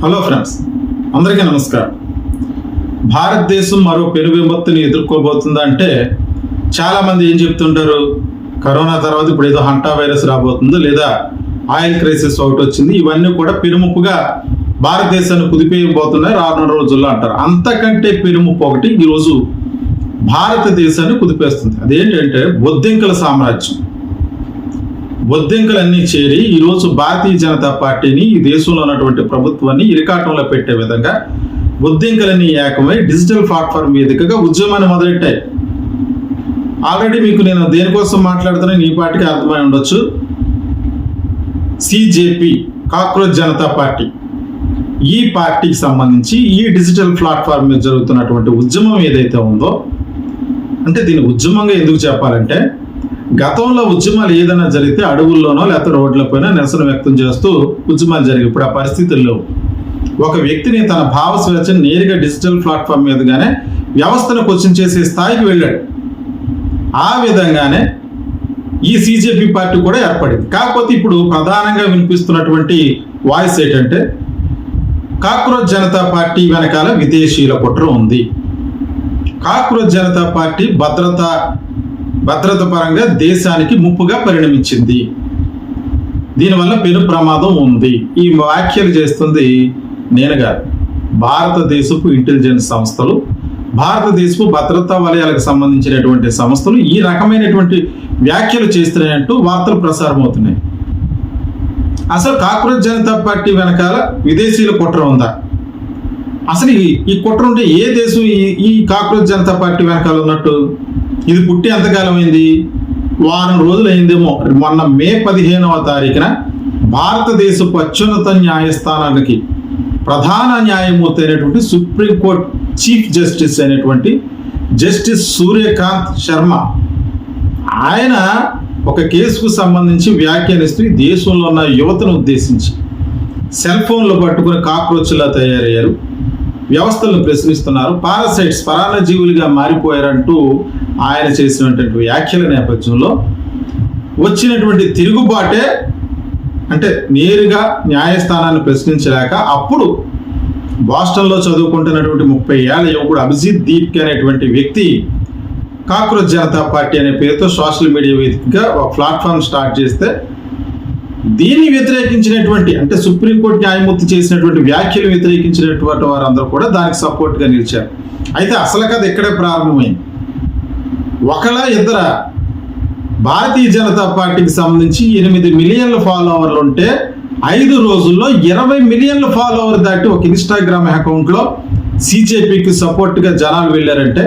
Hello friends, అందరికీ నమస్కారం. భారతదేశం మరో పెను విపత్తుని ఎదుర్కోబోతుందంటే చాలామంది ఏం చెప్తుంటారు, కరోనా తర్వాత ఇప్పుడు ఏదో హంటా వైరస్ రాబోతుంది, లేదా ఆయిల్ క్రైసిస్ ఒకటి వచ్చింది, ఇవన్నీ కూడా పెనుముప్పుగా భారతదేశాన్ని కుదిపేయబోతున్నాయి రానున్న రోజుల్లో అంటారు. అంతకంటే పెనుముప్పు ఒకటి ఈరోజు భారతదేశాన్ని కుదిపేస్తుంది. అదేంటంటే బొద్దింకల సామ్రాజ్యం. బొద్దింకలన్నీ చేరి ఈరోజు భారతీయ జనతా పార్టీని, ఈ దేశంలో ఉన్నటువంటి ప్రభుత్వాన్ని ఇరకాటంలో పెట్టే విధంగా బొద్దింకలన్నీ ఏకమై డిజిటల్ ప్లాట్ఫామ్ వేదికగా ఉద్యమాన్ని మొదలెట్టాయి. ఆల్రెడీ మీకు నేను దేనికోసం మాట్లాడుతున్నాను ఈ పార్టీకి అర్థమై ఉండొచ్చు. సిజేపీ, కాక్రోచ్ జనతా పార్టీ, ఈ పార్టీకి సంబంధించి ఈ డిజిటల్ ప్లాట్ఫామ్ మీద జరుగుతున్నటువంటి ఉద్యమం ఏదైతే ఉందో, అంటే దీన్ని ఉద్యమంగా ఎందుకు చెప్పాలంటే, గతంలో ఉద్యమాలు ఏదైనా జరిగితే అడవుల్లోనో లేకపోతే రోడ్లపైన నిరసన వ్యక్తం చేస్తూ ఉద్యమాలు జరిగాయి. ఇప్పుడు ఆ పరిస్థితుల్లో ఒక వ్యక్తిని తన భావ స్వేచ్ఛను నేరుగా డిజిటల్ ప్లాట్ఫామ్ మీదగానే వ్యవస్థను క్వశ్చన్ చేసే స్థాయికి వెళ్ళాడు. ఆ విధంగానే ఈ సిజేపీ పార్టీ కూడా ఏర్పడింది. కాకపోతే ఇప్పుడు ప్రధానంగా వినిపిస్తున్నటువంటి వాయిస్ ఏంటంటే, కాక్రోచ్ జనతా పార్టీ వెనకాల విదేశీయుల కుట్ర ఉంది, కాక్రోచ్ జనతా పార్టీ భద్రత పరంగా దేశానికి ముప్పుగా పరిణమించింది, దీనివల్ల పెను ప్రమాదం ఉంది. ఈ వ్యాఖ్యలు చేస్తుంది నేను కాదు, భారతదేశపు ఇంటెలిజెన్స్ సంస్థలు, భారతదేశపు భద్రతా వలయాలకు సంబంధించినటువంటి సంస్థలు ఈ రకమైనటువంటి వ్యాఖ్యలు చేస్తున్నాయంటూ వార్తలు ప్రసారం అవుతున్నాయి. అసలు కాక్రోచ్ జనతా పార్టీ వెనకాల విదేశీయుల కుట్ర ఉందా? అసలు ఈ కుట్ర ఉంటే ఏ దేశం ఈ కాక్రోచ్ జనతా పార్టీ వెనకాల ఉన్నట్టు? ఇది పుట్టి ఎంతకాలం అయింది? వారం రోజులు అయిందేమో. మొన్న మే 15వ తారీఖున భారతదేశపు అత్యున్నత న్యాయస్థానానికి ప్రధాన న్యాయమూర్తి అయినటువంటి సుప్రీంకోర్టు చీఫ్ జస్టిస్ అయినటువంటి జస్టిస్ సూర్యకాంత్ శర్మ, ఆయన ఒక కేసుకు సంబంధించి వ్యాఖ్యానిస్తూ ఈ దేశంలో ఉన్న యువతను ఉద్దేశించి సెల్ ఫోన్లు పట్టుకుని కాక్రోచ్లా తయారయ్యారు, వ్యవస్థలను ప్రశ్నిస్తున్నారు, పారాసైట్స్ పరాన్నజీవులుగా మారిపోయారంటూ ఆయన చేసినటువంటి వ్యాఖ్యల నేపథ్యంలో వచ్చినటువంటి తిరుగుబాటే, అంటే నేరుగా న్యాయస్థానాన్ని ప్రశ్నించలేక అప్పుడు బాస్టన్లో చదువుకుంటున్నటువంటి 30 ఏళ్ల యువకుడు అభిజిత్ దీప్ అనేటువంటి వ్యక్తి కాక్రోచ్ జనతా పార్టీ అనే పేరుతో సోషల్ మీడియా వేదికగా ఒక ప్లాట్ఫామ్ స్టార్ట్ చేస్తే, దీన్ని వ్యతిరేకించినటువంటి, అంటే సుప్రీంకోర్టు న్యాయమూర్తి చేసినటువంటి వ్యాఖ్యలు వ్యతిరేకించినటువంటి వారందరూ కూడా దానికి సపోర్ట్గా నిలిచారు. అయితే అసలు కథ ఇక్కడే ప్రారంభమైంది. ఒకళ్ళ ఇద్దర భారతీయ జనతా పార్టీకి సంబంధించి 8 మిలియన్ల ఫాలోవర్లు ఉంటే 5 రోజుల్లో 20 మిలియన్ల ఫాలోవర్ దాటి ఒక ఇన్స్టాగ్రామ్ అకౌంట్లో సిజేపీకి సపోర్ట్గా జనాలు వెళ్ళారంటే,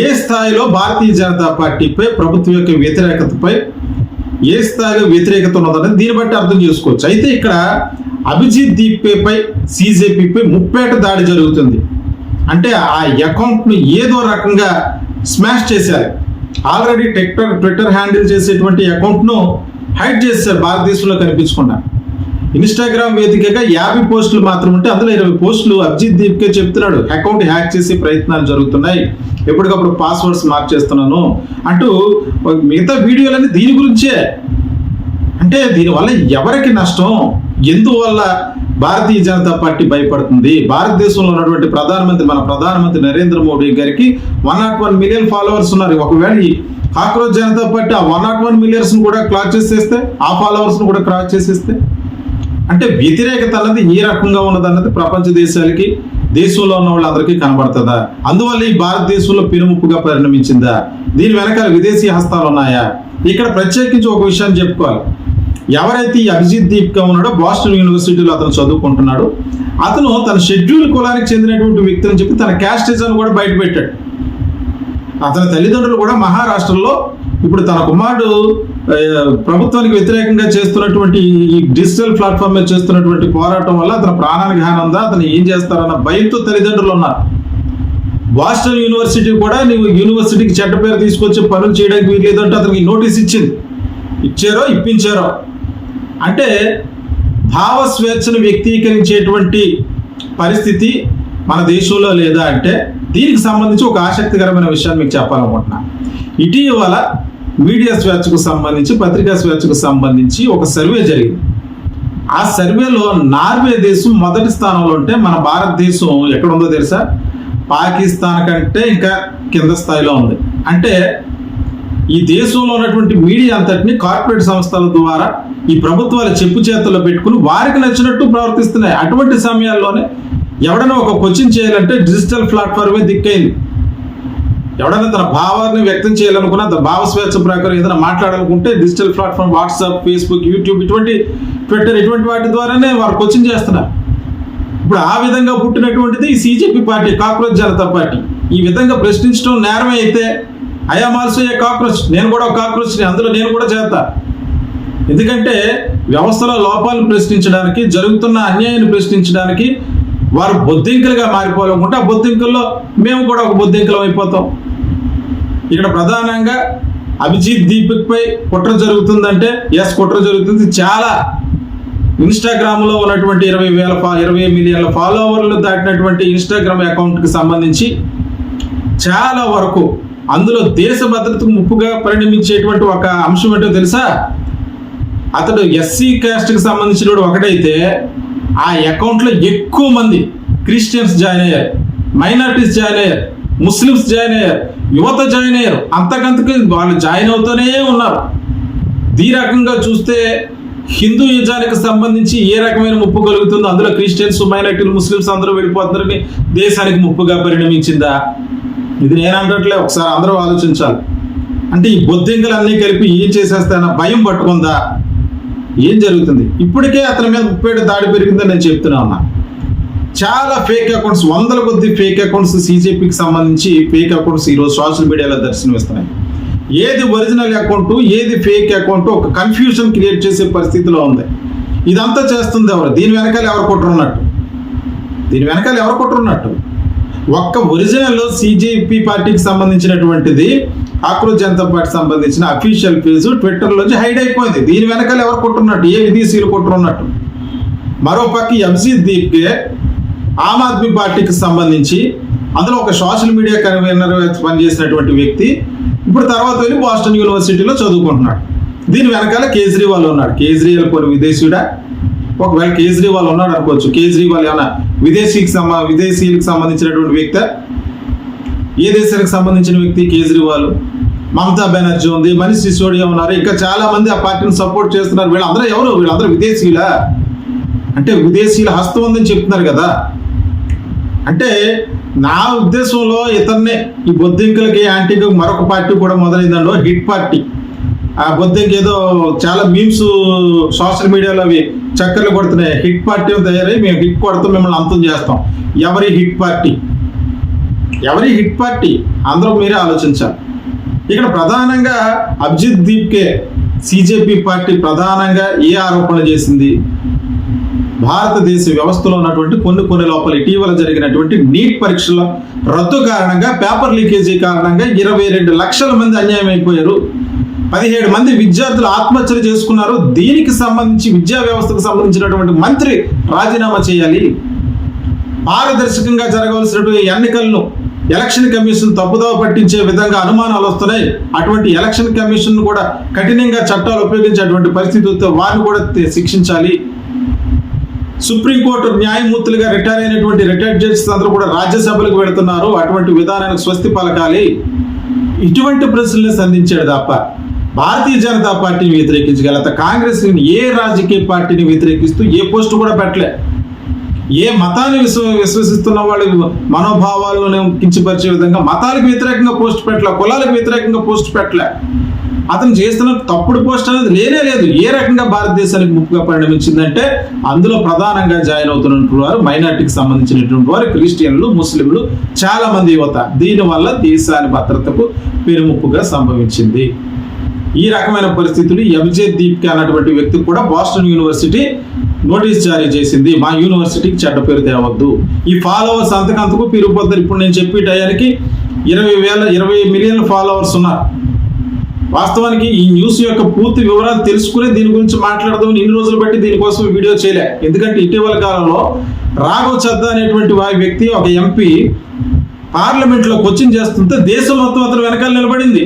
ఏ స్థాయిలో భారతీయ జనతా పార్టీపై, ప్రభుత్వం యొక్క వ్యతిరేకతపై ఏ స్థాయిలో వ్యతిరేకత ఉన్నదనేది దీన్ని బట్టి అర్థం చేసుకోవచ్చు. అయితే ఇక్కడ అభిజిత్ దీప్పై సిజేపీపై ముప్పేట దాడి జరుగుతుంది. అంటే ఆ అకౌంట్ను ఏదో రకంగా స్మాష్ చేశారు. ఆల్రెడీ ట్విట్టర్ హ్యాండిల్ చేసేటువంటి అకౌంట్ను హైడ్ చేశారు, భారతదేశంలో కనిపించకుండా. ఇన్స్టాగ్రామ్ వేదికగా 50 పోస్టులు మాత్రం ఉంటే అందులో 20 పోస్టులు అభిజిత్ దీప్కే చెప్తున్నాడు అకౌంట్ హ్యాక్ చేసే ప్రయత్నాలు జరుగుతున్నాయి, ఎప్పటికప్పుడు పాస్వర్డ్స్ మార్క్ చేస్తున్నాను అంటూ. మిగతా వీడియోలన్నీ దీని గురించే. అంటే దీనివల్ల ఎవరికి నష్టం? ఎందువల్ల భారతీయ జనతా పార్టీ భయపడుతుంది? భారతదేశంలో ఉన్నటువంటి మన ప్రధానమంత్రి నరేంద్ర మోడీ గారికి 101 మిలియన్ ఫాలోవర్స్ ఉన్నారు. ఒకవేళ ఈ కాక్రోచ్ జనతా పార్టీ ఆ 101 మిలియన్స్ కూడా క్రాస్ చేసేస్తే, ఆ ఫాలోవర్స్ను కూడా క్రాస్ చేసేస్తే, అంటే వ్యతిరేకత అన్నది ఏ రకంగా ఉన్నదన్నది ప్రపంచ దేశాలకి, దేశంలో ఉన్న వాళ్ళందరికీ కనబడుతుందా? అందువల్ల ఈ భారతదేశంలో పెనుముప్పుగా పరిణమించిందా? దీని వెనకాల విదేశీ హస్తాలు ఉన్నాయా? ఇక్కడ ప్రత్యేకించి ఒక విషయాన్ని చెప్పుకోవాలి. ఎవరైతే ఈ అభిజిత్ దీప్గా ఉన్నాడో, బాస్టన్ యూనివర్సిటీలో అతను చదువుకుంటున్నాడు, అతను తన షెడ్యూల్ కులానికి చెందినటువంటి వ్యక్తి అని చెప్పి తన క్యాస్టిజం కూడా బయట పెట్టాడు. అతని తల్లిదండ్రులు కూడా మహారాష్ట్రలో ఇప్పుడు తన కుమారుడు ప్రభుత్వానికి వ్యతిరేకంగా చేస్తున్నటువంటి ఈ డిజిటల్ ప్లాట్ఫామ్ మీద చేస్తున్నటువంటి పోరాటం వల్ల అతని ప్రాణానికి హాని ఉందా, అతను ఏం చేస్తారన్న భయంతో తల్లిదండ్రులు ఉన్నారు. బాస్టన్ యూనివర్సిటీ కూడా నీవు యూనివర్సిటీకి చెడ్డ పేరు తీసుకొచ్చి పనులు చేయడానికి వీల్లేదంటే అతనికి నోటీస్ ఇప్పించారో. అంటే భావ స్వేచ్ఛను వ్యక్తీకరించేటువంటి పరిస్థితి మన దేశంలో లేదా అంటే, దీనికి సంబంధించి ఒక ఆసక్తికరమైన విషయాన్ని మీకు చెప్పాలనుకుంటున్నా. ఇటీవల మీడియా స్వేచ్ఛకు సంబంధించి, పత్రికా స్వేచ్ఛకు సంబంధించి ఒక సర్వే జరిగింది. ఆ సర్వేలో నార్వే దేశం మొదటి స్థానంలో ఉంటే మన భారతదేశం ఎక్కడ ఉందో తెలుసా? పాకిస్తాన్ కంటే ఇంకా కింద స్థాయిలో ఉంది. అంటే ఈ దేశంలో ఉన్నటువంటి మీడియా అంతటిని కార్పొరేట్ సంస్థల ద్వారా ఈ ప్రభుత్వాలు చెప్పు చేతుల్లో పెట్టుకుని వారికి నచ్చినట్టు ప్రవర్తిస్తున్నాయి. అటువంటి సమయాల్లోనే ఎవడైనా ఒక క్వశ్చన్ చేయాలంటే డిజిటల్ ప్లాట్ఫామే దిక్కైంది. ఎవడైనా తన భావాన్ని వ్యక్తం చేయాలనుకున్నా, భావ స్వేచ్ఛ ప్రకారం ఏదైనా మాట్లాడాలనుకుంటే digital platform WhatsApp, Facebook, YouTube, ఇటువంటి ట్విట్టర్, ఇటువంటి వాటి ద్వారానే వారు క్వశ్చన్ చేస్తున్నారు. ఇప్పుడు ఆ విధంగా పుట్టినటువంటిది ఈ సిజేపీ పార్టీ, కాక్రోచ్ జనతా పార్టీ. ఈ విధంగా ప్రశ్నించడం నేరమే అయితే ఐఎమ్ ఆల్సో ఏ కాక్రోచ్, నేను కూడా ఒక కాక్రోచ్ని, అందులో నేను కూడా చేస్తా. ఎందుకంటే వ్యవస్థలో లోపాలను ప్రశ్నించడానికి, జరుగుతున్న అన్యాయాన్ని ప్రశ్నించడానికి వారు బొద్దింకలుగా మారిపోవాలనుకుంటే ఆ బొద్దింకల్లో మేము కూడా ఒక బొద్దింకలం అయిపోతాం. ఇక్కడ ప్రధానంగా అభిజిత్ దీపక్ పై కుట్ర జరుగుతుందంటే ఎస్, కుట్ర జరుగుతుంది. చాలా ఇన్స్టాగ్రామ్లో ఉన్నటువంటి 20 మిలియన్ల ఫాలోవర్లు దాటినటువంటి ఇన్స్టాగ్రామ్ అకౌంట్కి సంబంధించి చాలా వరకు అందులో దేశ భద్రతకు ముప్పుగా పరిణమించేటువంటి ఒక అంశం ఏంటో తెలుసా? అతడు ఎస్సీ క్యాస్ట్కి సంబంధించిన ఒకటైతే ఆ అకౌంట్లో ఎక్కువ మంది క్రిస్టియన్స్ జాయిన్ అయ్యారు, మైనారిటీస్ జాయిన్ అయ్యారు, ముస్లిమ్స్ జాయిన్ అయ్యారు, యువత జాయిన్ అయ్యారు. అంతకంతకు వాళ్ళు జాయిన్ అవుతూనే ఉన్నారు. ఈ రకంగా చూస్తే హిందూయిజానికి సంబంధించి ఏ రకమైన ముప్పు కలుగుతుందో అందులో క్రిస్టియన్స్, మైనారిటీలు, ముస్లిమ్స్ అందరూ వెళ్ళిపోతున్నారని దేశానికి ముప్పుగా పరిణమించిందా? ఇది నేను అనట్లే, ఒకసారి అందరూ ఆలోచించాలి. అంటే ఈ బొద్దింకలు అన్నీ కలిపి ఏం చేసేస్తాయన్న భయం పట్టుకుందా? ఏం జరుగుతుంది? ఇప్పటికే అతని మీద 37 దాడి పెరిగిందని నేను చెప్తున్నా ఉన్నా. చాలా ఫేక్ అకౌంట్స్, వందల కొద్ది ఫేక్ అకౌంట్స్, సిజేపీకి సంబంధించి ఫేక్ అకౌంట్స్ ఈరోజు సోషల్ మీడియాలో దర్శనమిస్తున్నాయి. ఏది ఒరిజినల్ అకౌంట్, ఏది ఫేక్ అకౌంట్, ఒక కన్ఫ్యూజన్ క్రియేట్ చేసే పరిస్థితిలో ఉంది. ఇదంతా చేస్తుంది ఎవరు? దీని వెనకాల ఎవరు కుట్రున్నట్టు? ఒక్క ఒరిజినల్ సిజేపీ పార్టీకి సంబంధించినటువంటిది, కాక్రోచ్ జనతా పార్టీ సంబంధించిన అఫీషియల్ పేజ్ ట్విట్టర్లోంచి హైడ్ అయిపోయింది. దీని వెనకాల ఎవరు కుట్రున్నట్టు? ఏ విదేశీయులు కుట్రున్నట్టు? మరోపక్క అభిజిత్ దీప్కే ఆమ్ ఆద్మీ పార్టీకి సంబంధించి అందులో ఒక సోషల్ మీడియా కన్వీనర్ పనిచేసినటువంటి వ్యక్తి ఇప్పుడు తర్వాత వెళ్ళి బాస్టన్ యూనివర్సిటీలో చదువుకుంటున్నాడు. దీని వెనకాల కేజ్రీవాల్ ఉన్నాడు. కేజ్రీవాల్ కొన్ని విదేశీయుడా? ఒకవేళ కేజ్రీవాల్ ఉన్నాడు అనుకోవచ్చు. కేజ్రీవాల్ ఏమైనా విదేశీయులకు సంబంధించినటువంటి వ్యక్తి? ఏ దేశానికి సంబంధించిన వ్యక్తి కేజ్రీవాల్? మమతా బెనర్జీ ఉంది, మనీష్ సిసోడియా ఉన్నారు, ఇంకా చాలా మంది ఆ పార్టీని సపోర్ట్ చేస్తున్నారు. వీళ్ళందరూ ఎవరు? వీళ్ళందరూ విదేశీయులా? అంటే విదేశీయుల హస్తం ఉందని చెప్తున్నారు కదా. అంటే నా ఉద్దేశంలో ఇతన్నే ఈ బొద్దింకలకి యాంటీగా మరొక పార్టీ కూడా మొదలైందండో, హిట్ పార్టీ. ఆ బొద్దింక ఏదో చాలా మీమ్స్ సోషల్ మీడియాలో అవి చక్కర్లు కొడుతున్నాయి. హిట్ పార్టీ తయారై మేము హిట్ కొడతాం, మిమ్మల్ని అంతం చేస్తాం. ఎవరి హిట్ పార్టీ? అందరూ మీరే ఆలోచించాలి. ఇక్కడ ప్రధానంగా అభిజిత్ దీప్కే సిజేపీ పార్టీ ప్రధానంగా ఏ ఆరోపణలు చేసింది? భారతదేశ వ్యవస్థలో ఉన్నటువంటి కొన్ని లోపల ఇటీవల జరిగినటువంటి నీట్ పరీక్షల రద్దు కారణంగా, పేపర్ లీకేజీ కారణంగా 22 లక్షల మంది అన్యాయం అయిపోయారు. 17 మంది విద్యార్థులు ఆత్మహత్యలు చేసుకున్నారు. దీనికి సంబంధించి విద్యా వ్యవస్థకు సంబంధించినటువంటి మంత్రి రాజీనామా చేయాలి. పారదర్శకంగా జరగవలసినటువంటి ఎన్నికలను ఎలక్షన్ కమిషన్ తప్పుదోవ పట్టించే విధంగా అనుమానాలు వస్తున్నాయి. అటువంటి ఎలక్షన్ కమిషన్ కూడా కఠినంగా చట్టాలు ఉపయోగించేటువంటి పరిస్థితి వస్తే వారిని కూడా శిక్షించాలి. సుప్రీంకోర్టు న్యాయమూర్తులుగా రిటైర్ అయినటువంటి రిటైర్డ్ జడ్జెస్ అందరూ కూడా రాజ్యసభలకు వెళుతున్నారు. అటువంటి విధానానికి స్వస్తి పలకాలి. ఇటువంటి ప్రశ్నలు సంధించాడు తప్ప భారతీయ జనతా పార్టీని వ్యతిరేకించగలత కాంగ్రెస్ ఏ రాజకీయ పార్టీని వ్యతిరేకిస్తూ ఏ పోస్టు కూడా పెట్టలే. ఏ మతాన్ని విశ్వసిస్తున్న వాళ్ళు మనోభావాలను కించపరిచే విధంగా మతాలకు వ్యతిరేకంగా పోస్ట్ పెట్టలే, కులాలకు వ్యతిరేకంగా పోస్ట్ పెట్టలే. అతను చేస్తున్న తప్పుడు పోస్ట్ అనేది లేనే లేదు. ఏ రకంగా భారతదేశానికి ముప్పుగా పరిణమించిందంటే అందులో ప్రధానంగా జాయిన్ అవుతున్నటువంటి వారు మైనార్టీకి సంబంధించినటువంటి వారు, క్రిస్టియన్లు, ముస్లింలు, చాలా మంది యువత. దీనివల్ల దేశాని భద్రతకు పెనుముప్పుగా సంభవించింది. ఈ రకమైన పరిస్థితులు అభిజిత్ దీప్కే అన్నటువంటి వ్యక్తికి కూడా బాస్టన్ యూనివర్సిటీ నోటీస్ జారీ చేసింది. మా యూనివర్సిటీకి చెడ్డ పేరు తేవద్దు. ఈ ఫాలోవర్స్ అంతకంతకు పెరిగిపోతారు. ఇప్పుడు నేను చెప్పే టయానికి 20 మిలియన్ల ఫాలోవర్స్ ఉన్నారు. వాస్తవానికి ఈ న్యూస్ యొక్క పూర్తి వివరాలు తెలుసుకుని దీని గురించి మాట్లాడదామని ఇన్ని రోజులు బట్టి దీనికోసం వీడియో చేయలే. ఎందుకంటే ఇటీవల కాలంలో రాఘవ్ చద్దా అనేటువంటి వ్యక్తి, ఒక ఎంపీ పార్లమెంట్లో క్వశ్చన్ చేస్తుంటే దేశం మొత్తం అతను వెనకాల నిలబడింది.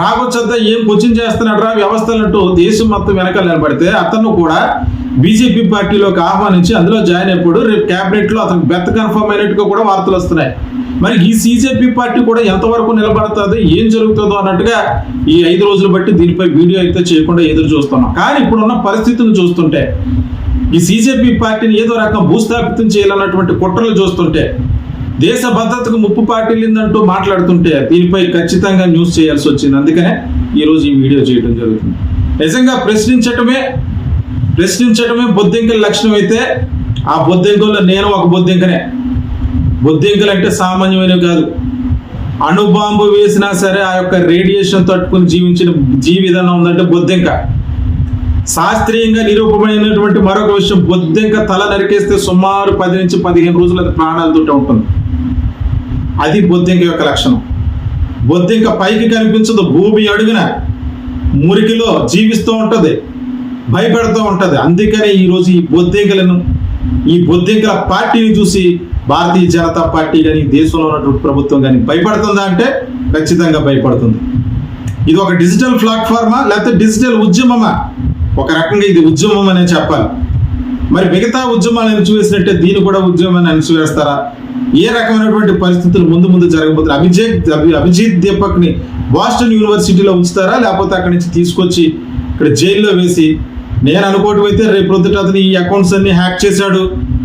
రాఘవ్ చద్దా ఏం క్వశ్చన్ చేస్తున్నాడు రా వ్యవస్థలంటూ దేశం మొత్తం వెనకాల నిలబడితే అతను కూడా బీజేపీ పార్టీలోకి ఆహ్వానించి అందులో జాయిన్ అయిపోయాడు. రేపు క్యాబినెట్ లో అతనికి బెత్త కన్ఫర్మ్ అయినట్టుగా కూడా వార్తలు వస్తున్నాయి. మరి ఈ బీజేపీ పార్టీ కూడా ఎంతవరకు నిలబడుతుంది, ఏం జరుగుతుందో అన్నట్టుగా ఈ 5 రోజులు బట్టి దీనిపై వీడియో అయితే చేయకుండా ఎదురు చూస్తున్నాం. కానీ ఇప్పుడున్న పరిస్థితులను చూస్తుంటే ఈ బీజేపీ పార్టీని ఏదో రకం భూస్థాపితం చేయాలన్నటువంటి కుట్రలు చూస్తుంటే, దేశ భద్రతకు ముప్పు పార్టీలిందంటూ మాట్లాడుతుంటే దీనిపై ఖచ్చితంగా న్యూస్ చేయాల్సి వచ్చింది. అందుకనే ఈరోజు ఈ వీడియో చేయడం జరుగుతుంది. నిజంగా ప్రశ్నించడమే బొద్దింకల లక్షణం అయితే ఆ బొద్దింకల్లో నేను ఒక బొద్దింకనే. బొద్దింకలు అంటే సామాన్యమైనవి కాదు. అణుబాంబు వేసినా సరే ఆ యొక్క రేడియేషన్ తట్టుకుని జీవించిన విధానం ఉందంటే బొద్దింక. శాస్త్రీయంగా నిరూపమైనటువంటి మరొక విషయం, బొద్దింక తల నరికేస్తే సుమారు 10 నుంచి 15 రోజులు అది ప్రాణాలతోటే ఉంటుంది. అది బొద్దింక యొక్క లక్షణం. బొద్దింక పైకి కనిపించదు, భూమి అడుగున మురికిలో జీవిస్తూ ఉంటది, భయపడుతూ ఉంటది. అందుకనే ఈరోజు ఈ బొద్దింకల పార్టీని చూసి భారతీయ జనతా పార్టీ కానీ దేశంలో ఉన్నటువంటి ప్రభుత్వం కానీ భయపడుతుందా అంటే ఖచ్చితంగా భయపడుతుంది. ఇది ఒక డిజిటల్ ప్లాట్ఫార్మా లేకపోతే డిజిటల్ ఉద్యమమా? ఒక రకంగా ఇది ఉద్యమం అనే చెప్పాలి. మరి మిగతా ఉద్యమాలను చూసినట్టే దీన్ని కూడా ఉద్యమాన్ని అణిచివేస్తారా? ఏ రకమైనటువంటి పరిస్థితులు ముందు జరగబోతున్నాయి? అభిజిత్ దీపక్ ని బాస్టన్ యూనివర్సిటీలో ఉంచుతారా, లేకపోతే అక్కడి నుంచి తీసుకొచ్చి ఇక్కడ జైల్లో వేసి, నేను అనుకోవటం అయితే రేపు ప్రొద్దుట అతను ఈ అకౌంట్స్ అన్ని హ్యాక్ చేశాడు,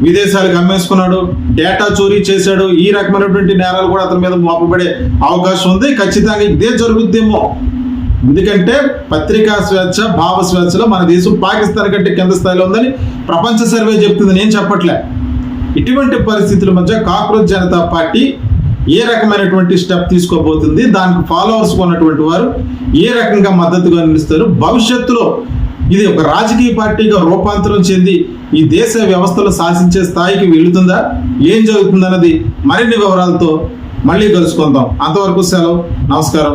విదేశాలకు అమ్మేసుకున్నాడు, డేటా చోరీ చేశాడు, ఈ రకమైనటువంటి నేరాలు కూడా అతని మీద మోపబడే అవకాశం ఉంది. ఖచ్చితంగా ఇదే జరుగుద్దేమో. ఎందుకంటే పత్రికా స్వేచ్ఛ, భావ స్వేచ్ఛలో మన దేశం పాకిస్తాన్ కంటే కింద స్థాయిలో ఉందని ప్రపంచ సర్వే చెప్తుంది, నేను చెప్పట్లే. ఇటువంటి పరిస్థితుల మధ్య కాక్రోచ్ జనతా పార్టీ ఏ రకమైనటువంటి స్టెప్ తీసుకోబోతుంది, దానికి ఫాలోవర్స్ ఉన్నటువంటి వారు ఏ రకంగా మద్దతుగా నిలుస్తారు, భవిష్యత్తులో ఇది ఒక రాజకీయ పార్టీగా రూపాంతరం చెంది ఈ దేశ వ్యవస్థలు శాసించే స్థాయికి వెళుతుందా, ఏం జరుగుతుందన్నది మరిన్ని వివరాలతో మళ్ళీ కలుసుకుందాం. అంతవరకు సెలవు, నమస్కారం.